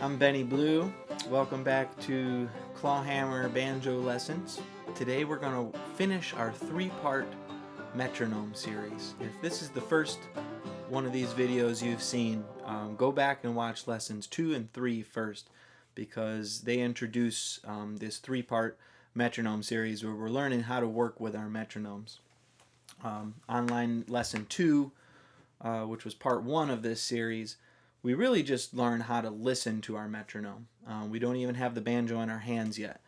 I'm Bleu. Welcome back to Clawhammer banjo lessons. Today we're going to finish our three-part metronome series. If this is the first one of these videos you've seen, go back and watch lessons 2 and 3 first, because they introduce this three-part metronome series where we're learning how to work with our metronomes. Online lesson 2, which was part 1 of this series, we really just learn how to listen to our metronome. We don't even have the banjo in our hands yet.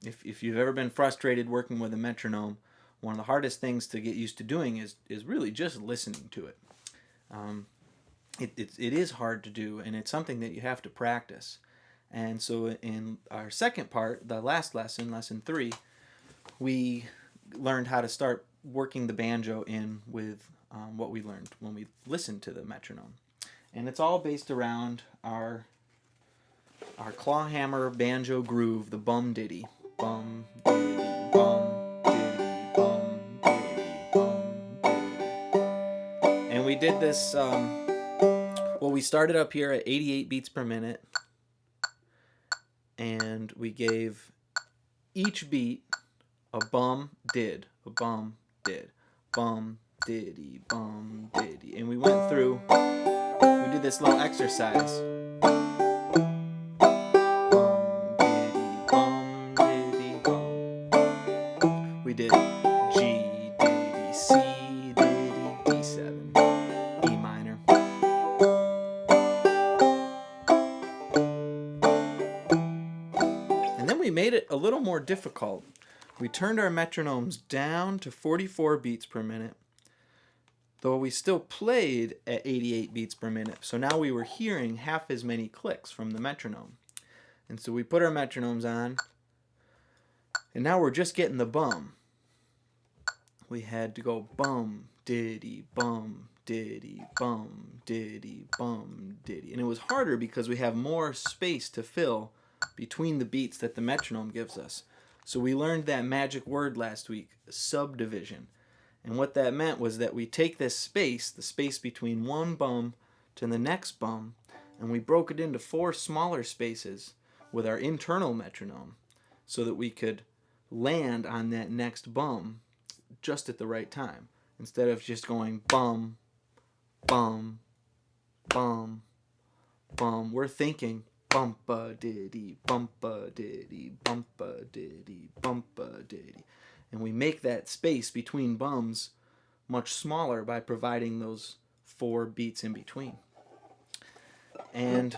If you've ever been frustrated working with a metronome, one of the hardest things to get used to doing is really just listening to it. It is hard to do, and it's something that you have to practice. And so in our second part, the last lesson, lesson 3, we learned how to start working the banjo in with what we learned when we listened to the metronome. And it's all based around our clawhammer banjo groove, the bum ditty. Bum, ditty, bum, ditty, bum, ditty, bum, ditty. And we did this, well, we started up here at 88 beats per minute. And we gave each beat a bum, did, a bum, did, bum, diddy, bum, diddy. And we went through. We did this little exercise. Bum, diddy, bum. We did G, diddy, C, diddy, D7, E minor. And then we made it a little more difficult. We turned our metronomes down to 44 beats per minute, though we still played at 88 beats per minute. So now we were hearing half as many clicks from the metronome. And so we put our metronomes on, and now we're just getting the bum. We had to go bum, diddy, bum, diddy, bum, diddy, bum, diddy. And it was harder because we have more space to fill between the beats that the metronome gives us. So we learned that magic word last week, subdivision. And what that meant was that we take this space, the space between one bum to the next bum, and we broke it into 4 smaller spaces with our internal metronome so that we could land on that next bum just at the right time, instead of just going bum, bum, bum, bum. We're thinking bumpa diddy, bumpa diddy, bumpa diddy, bumpa diddy. And we make that space between bums much smaller by providing those 4 beats in between. And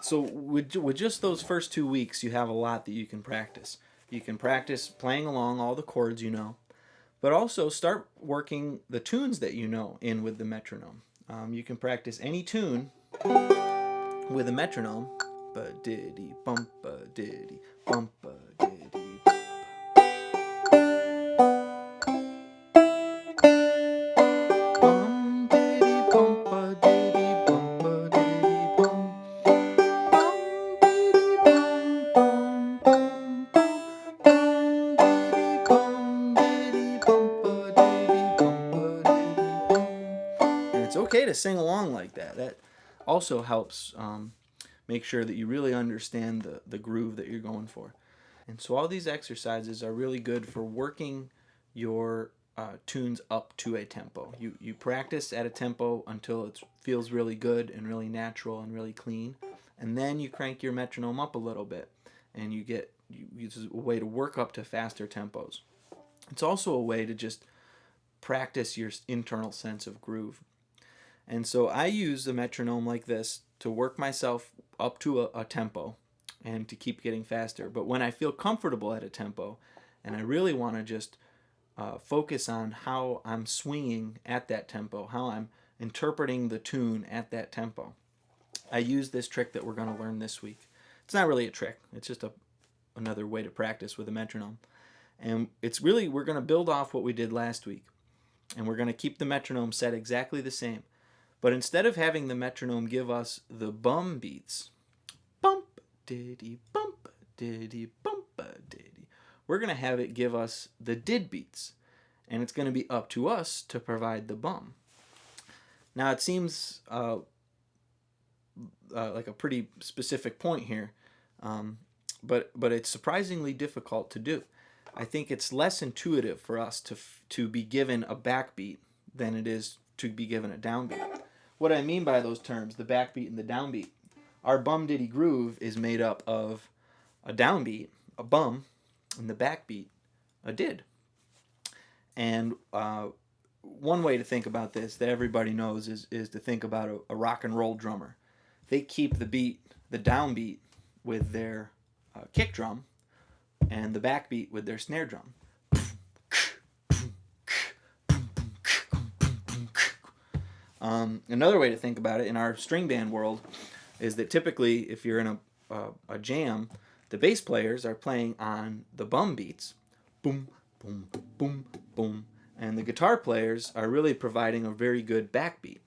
so with just those first 2 weeks, you have a lot that you can practice. You can practice playing along all the chords you know, but also start working the tunes that you know in with the metronome. You can practice any tune with a metronome. Bumpa diddy, bumpa diddy, bumpa diddy. It's okay to sing along like that. That also helps make sure that you really understand the groove that you're going for. And so all these exercises are really good for working your tunes up to a tempo. You practice at a tempo until it feels really good and really natural and really clean, and then you crank your metronome up a little bit, and you use a way to work up to faster tempos. It's also a way to just practice your internal sense of groove. And so I use the metronome like this to work myself up to a tempo and to keep getting faster. But when I feel comfortable at a tempo and I really want to just focus on how I'm swinging at that tempo, how I'm interpreting the tune at that tempo, I use this trick that we're going to learn this week. It's not really a trick. It's just another way to practice with a metronome. And it's really, we're going to build off what we did last week. And we're going to keep the metronome set exactly the same. But instead of having the metronome give us the bum beats, bump, diddy, bump, diddy, bump, diddy, we're going to have it give us the did beats. And it's going to be up to us to provide the bum. Now it seems like a pretty specific point here, but it's surprisingly difficult to do. I think it's less intuitive for us to be given a backbeat than it is to be given a downbeat. What I mean by those terms, the backbeat and the downbeat, our bum diddy groove is made up of a downbeat, a bum, and the backbeat, a did. And one way to think about this that everybody knows is to think about a rock and roll drummer. They keep the beat, the downbeat, with their kick drum, and the backbeat with their snare drum. Another way to think about it in our string band world is that typically if you're in a jam, the bass players are playing on the bum beats, boom, boom, boom, boom, and the guitar players are really providing a very good backbeat.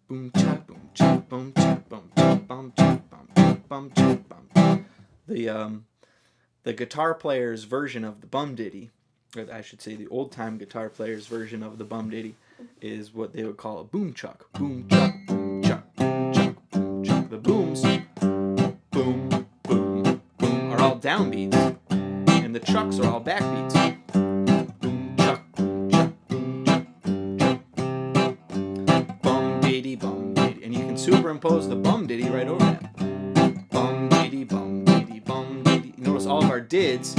Boom, cha, boom, cha, boom, cha, boom, cha, bum, cha, bum, bum, cha, bum. The guitar player's version of the bum ditty, or I should say the old-time guitar player's version of the bum ditty, is what they would call a boom chuck. Boom chuck, boom chuck, boom chuck, boom chuck. The booms, boom, boom, boom, are all downbeats, and the chucks are all backbeats. Boom chuck, boom chuck, boom chuck, boom chuck. Bum ditty, and you can superimpose the bum ditty right over that. Bum ditty, bum ditty, bum ditty. Notice all of our dids,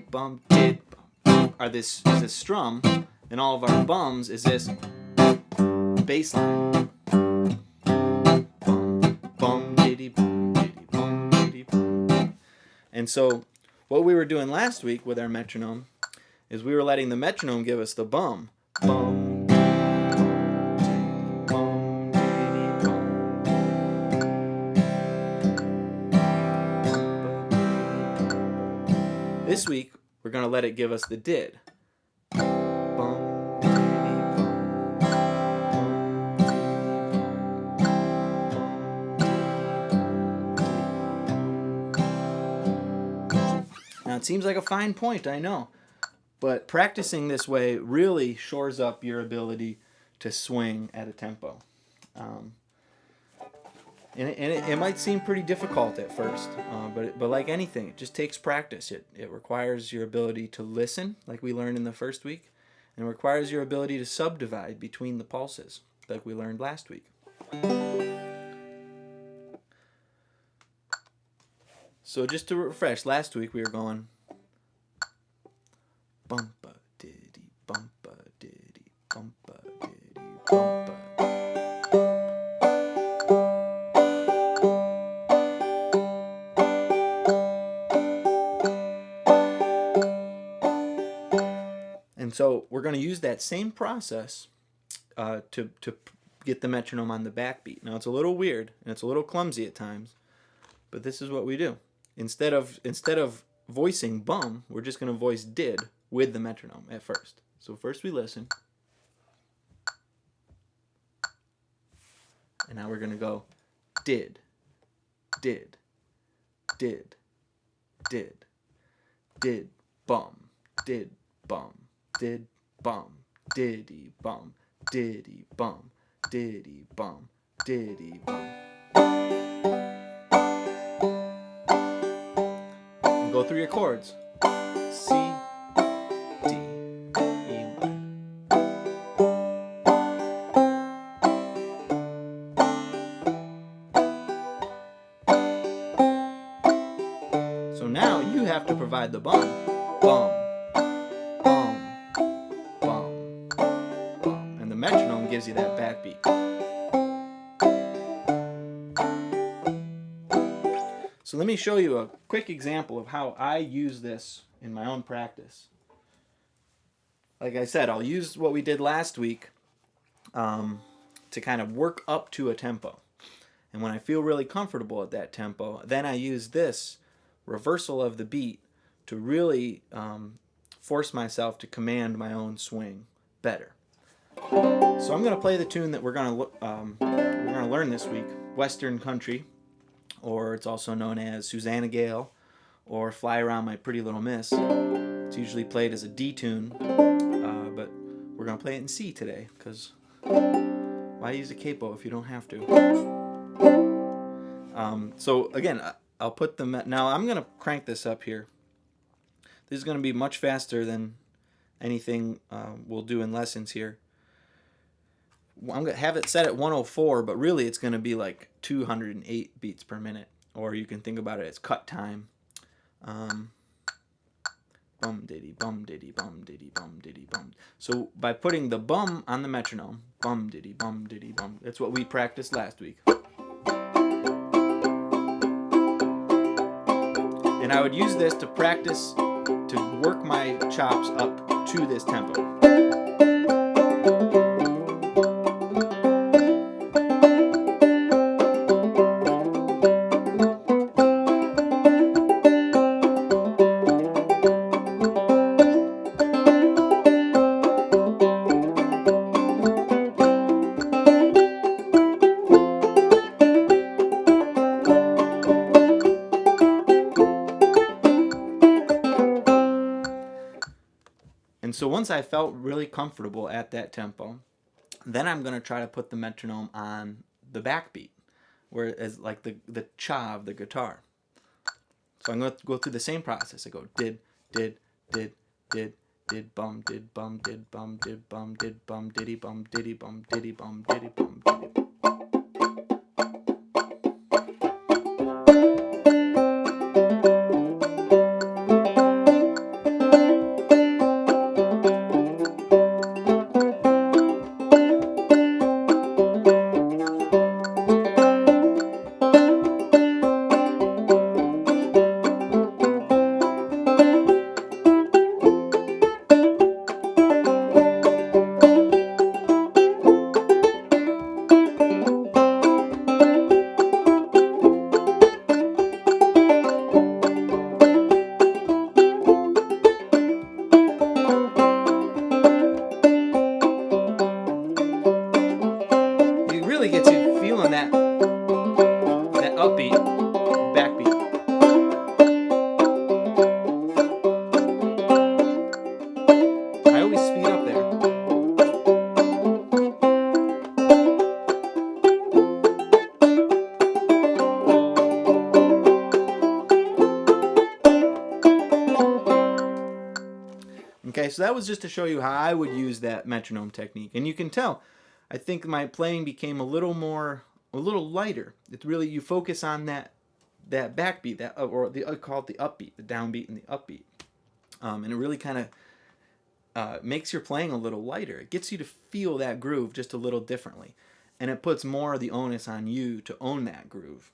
bum did, bum, are this strum. And all of our bums is this bass line. Bum, bum, diddy, bum, diddy, bum, diddy, bum. And so what we were doing last week with our metronome is we were letting the metronome give us the bum. Bum, bum, diddy, bum. This week we're going to let it give us the did. Now it seems like a fine point, I know, but practicing this way really shores up your ability to swing at a tempo. And it might seem pretty difficult at first, but like anything, it just takes practice. It requires your ability to listen, like we learned in the first week, and it requires your ability to subdivide between the pulses, like we learned last week. So just to refresh, last week we were going bumpa diddy, bumpa diddy, bumpa diddy, bumpa. And so we're going to use that same process to get the metronome on the backbeat. Now it's a little weird and it's a little clumsy at times, but this is what we do. Instead of voicing bum, we're just going to voice did with the metronome at first. So first we listen. And now we're going to go did, did, did, did, did, bum, did, bum, did, bum, diddy, bum, diddy, bum, diddy, bum, diddy, bum. Go through your chords. C, D, E, Y. So now you have to provide the bum. Bum, bum, bum, bum. And the metronome gives you that backbeat. So let me show you a quick example of how I use this in my own practice. Like I said, I'll use what we did last week to kind of work up to a tempo. And when I feel really comfortable at that tempo, then I use this reversal of the beat to really force myself to command my own swing better. So I'm going to play the tune that we're going to learn this week, Western Country, or it's also known as Susanna Gal, or Fly Around My Pretty Little Miss. It's usually played as a D tune, but we're going to play it in C today, because why use a capo if you don't have to? So again, I'll put the now I'm gonna crank this up here. This is gonna be much faster than anything we'll do in lessons here. I'm gonna have it set at 104, but really it's gonna be like 208 beats per minute, or you can think about it as cut time. Bum diddy bum diddy bum diddy bum diddy bum. So by putting the bum on the metronome, bum diddy bum diddy bum. That's what we practiced last week. And I would use this to practice to work my chops up to this tempo. And so once I felt really comfortable at that tempo, then I'm going to try to put the metronome on the backbeat, where it's like the cha of the guitar. So I'm going to go through the same process. I go did, bum, did, bum, did, bum, did, bum, did, bum, diddy, bum, diddy, bum, diddy, bum, diddy, bum, diddy. Gets you feeling that upbeat, backbeat. I always speed up there. Okay, so that was just to show you how I would use that metronome technique, and you can tell I think my playing became a little lighter. It's really, you focus on that backbeat, I call it the upbeat, the downbeat and the upbeat, and it really kind of makes your playing a little lighter. It gets you to feel that groove just a little differently, and it puts more of the onus on you to own that groove.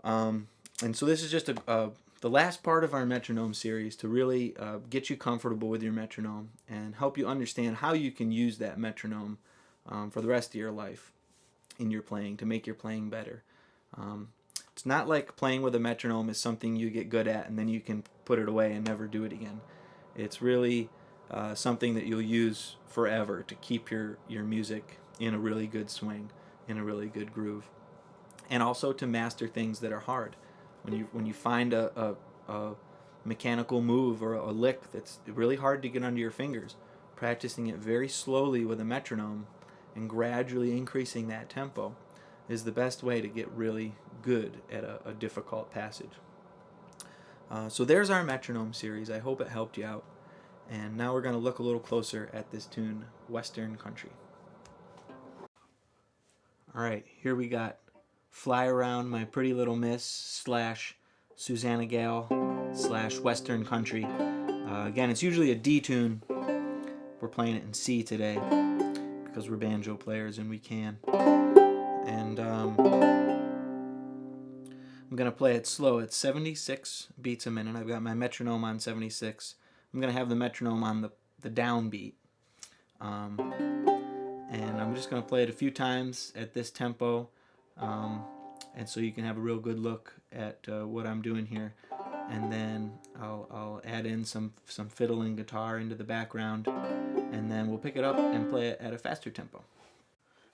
And so this is just the last part of our metronome series to really get you comfortable with your metronome and help you understand how you can use that metronome for the rest of your life in your playing to make your playing better. It's not like playing with a metronome is something you get good at and then you can put it away and never do it again. It's really something that you'll use forever to keep your music in a really good swing, in a really good groove, and also to master things that are hard. When you find a mechanical move or a lick that's really hard to get under your fingers, practicing it very slowly with a metronome and gradually increasing that tempo is the best way to get really good at a difficult passage. So there's our metronome series. I hope it helped you out. And now we're going to look a little closer at this tune, Western Country. Alright, here we got Fly Around My Pretty Little Miss / Susanna Gal / Western Country. Again, it's usually a D tune. We're playing it in C today because we're banjo players and we can. And I'm going to play it slow. It's 76 beats a minute. I've got my metronome on 76. I'm going to have the metronome on the downbeat. And I'm just going to play it a few times at this tempo. And so you can have a real good look at what I'm doing here. And then I'll add in some fiddle and guitar into the background, and then we'll pick it up and play it at a faster tempo.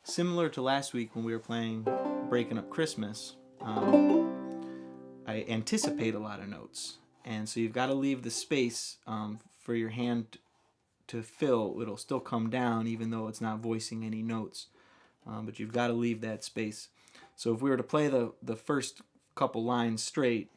Similar to last week when we were playing Breaking Up Christmas, I anticipate a lot of notes, and so you've got to leave the space for your hand to fill. It'll still come down even though it's not voicing any notes, but you've got to leave that space. So if we were to play the first couple lines straight,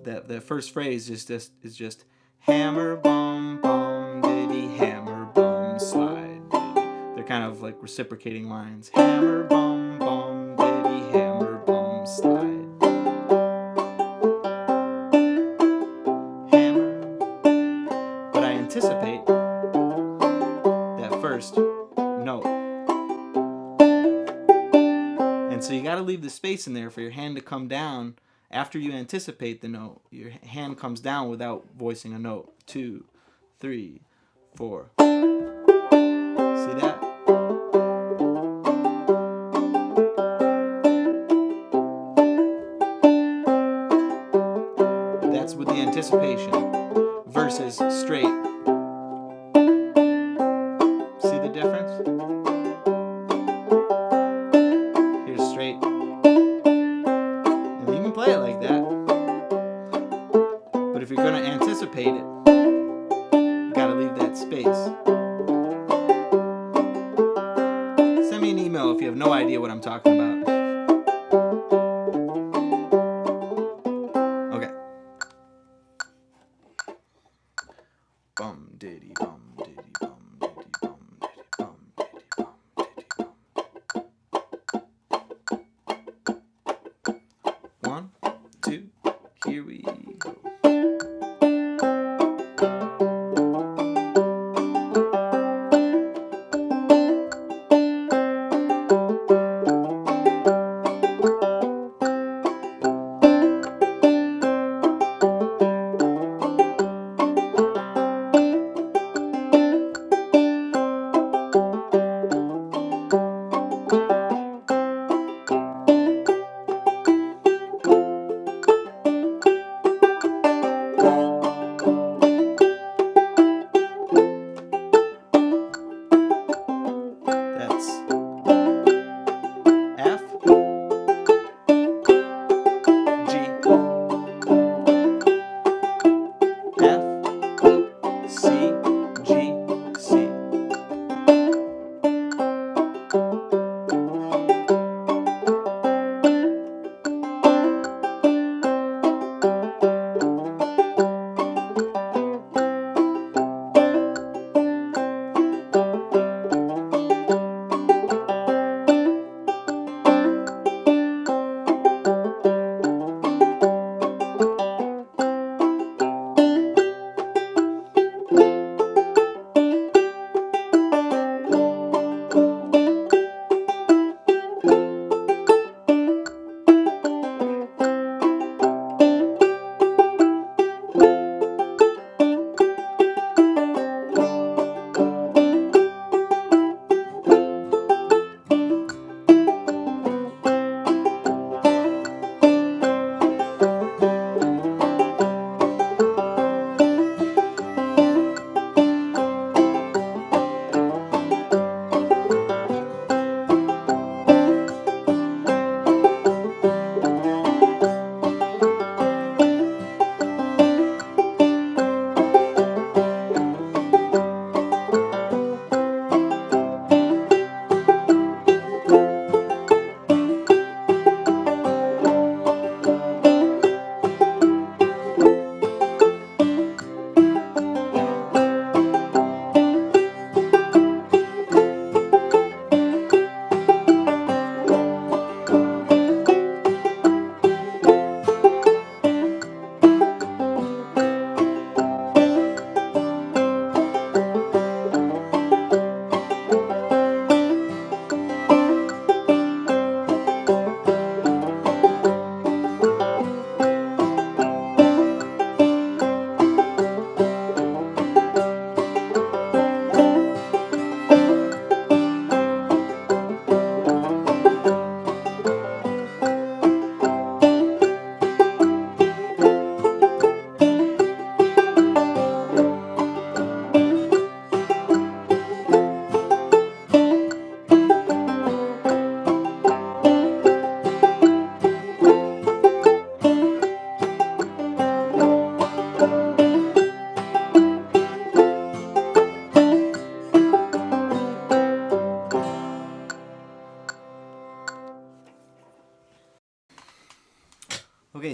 that first phrase is just hammer bum bum diddy hammer bum slide diddy. They're kind of like reciprocating lines. Hammer bum bum diddy hammer bum slide. Hammer. But I anticipate that first note. And so you got to leave the space in there for your hand to come down. After you anticipate the note, your hand comes down without voicing a note. 2, 3, 4. See that? That's with the anticipation versus straight. See the difference? Here's straight. And you can play it like that. But if you're going to anticipate it, you got to leave that space. Send me an email if you have no idea what I'm talking about. Okay. Bum diddy bum diddy bum diddy bum diddy bum diddy bum diddy bum. 1, 2, here we go.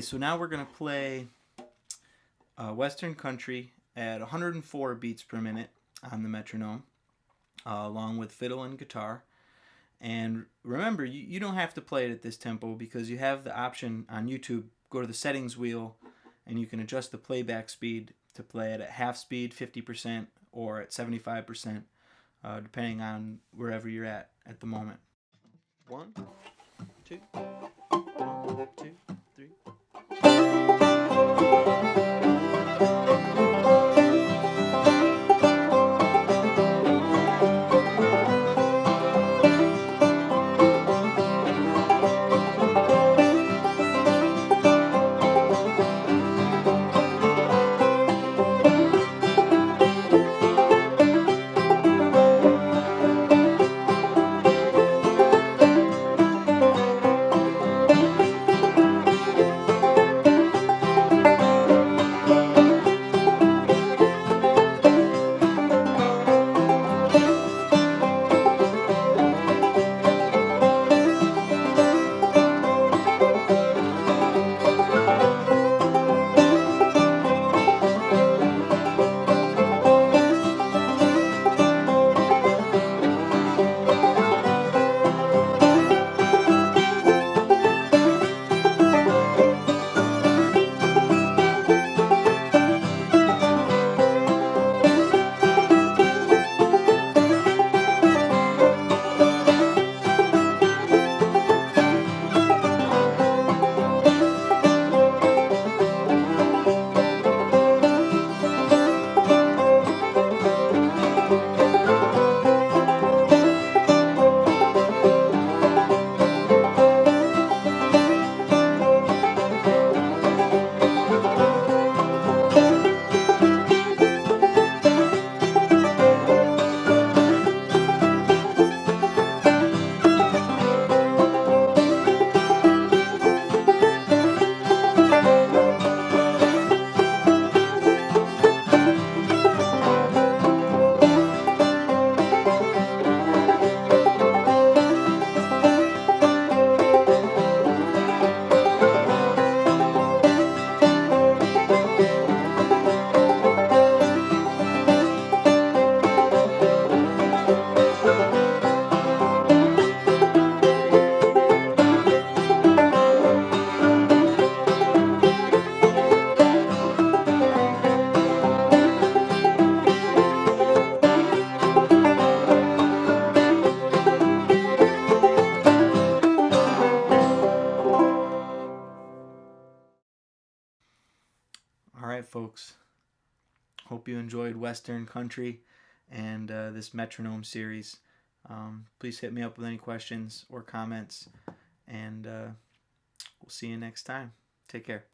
so now we're going to play Western Country at 104 beats per minute on the metronome, along with fiddle and guitar. And remember, you don't have to play it at this tempo because you have the option on YouTube. Go to the settings wheel and you can adjust the playback speed to play it at half speed, 50%, or at 75%, depending on wherever you're at the moment. 1, 2, 1, 2, 3. All right, folks. Hope you enjoyed Western Country and this metronome series. Please hit me up with any questions or comments, and we'll see you next time. Take care.